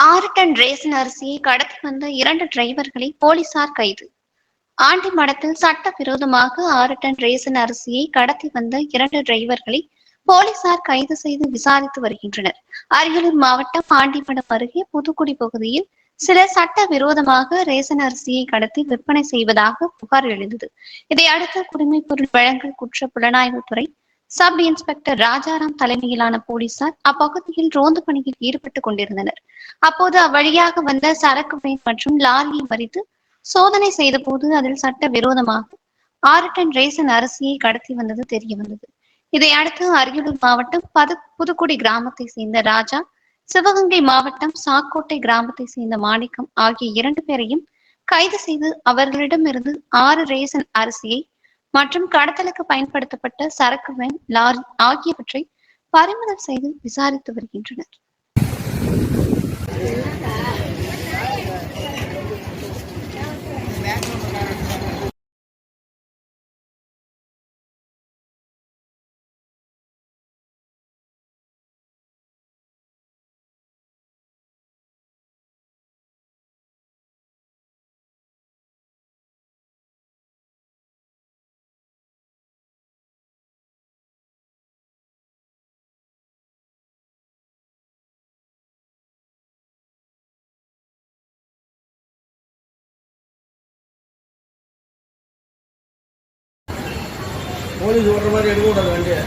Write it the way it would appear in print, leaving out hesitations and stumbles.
6 ton ration அரிசியை கடத்தி வந்த 2 டிரைவர்களை போலீசார் கைது. ஆண்டிமடத்தில் சட்டவிரோதமாக 6 டன் ரேசன் அரிசியை கடத்தி வந்த 2 டிரைவர்களை போலீசார் கைது செய்து விசாரித்து வருகின்றனர். அரியலூர் மாவட்டம் ஆண்டிமடம் அருகே புதுக்குடி பகுதியில் சிலர் சட்டவிரோதமாக ரேசன் அரிசியை கடத்தி விற்பனை செய்வதாக புகார் எழுந்தது. இதையடுத்து குடிமைப்பொருள் வழங்கல் குற்ற புலனாய்வுத்துறை சப் இன்ஸ்பெக்டர் ராஜாராம் தலைமையிலான போலீசார் அப்பகுதியில் ரோந்து பணியில் ஈடுபட்டுக் கொண்டிருந்தனர். அப்போது அவ்வழியாக வந்த சரக்கு வேன் மற்றும் லாரியை மறித்து சோதனை செய்தபோது அதில் சட்ட விரோதமாக 6 டன் ரேசன் அரிசியை கடத்தி வந்தது தெரியவந்தது. இதையடுத்து அரியலூர் மாவட்டம் புதுக்குடி கிராமத்தை சேர்ந்த ராஜா, சிவகங்கை மாவட்டம் சாக்கோட்டை கிராமத்தை சேர்ந்த மாணிக்கம் ஆகிய 2 பேரையும் கைது செய்து அவர்களிடமிருந்து 6 ரேசன் அரிசியை மற்றும் கடத்தலுக்கு பயன்படுத்தப்பட்ட சரக்கு வேன், லாரி ஆகியவற்றை பறிமுதல் செய்து விசாரித்து வருகின்றனர். போலீஸ் ஓட்டுற மாதிரி எடுக்க கூடாது வண்டியை.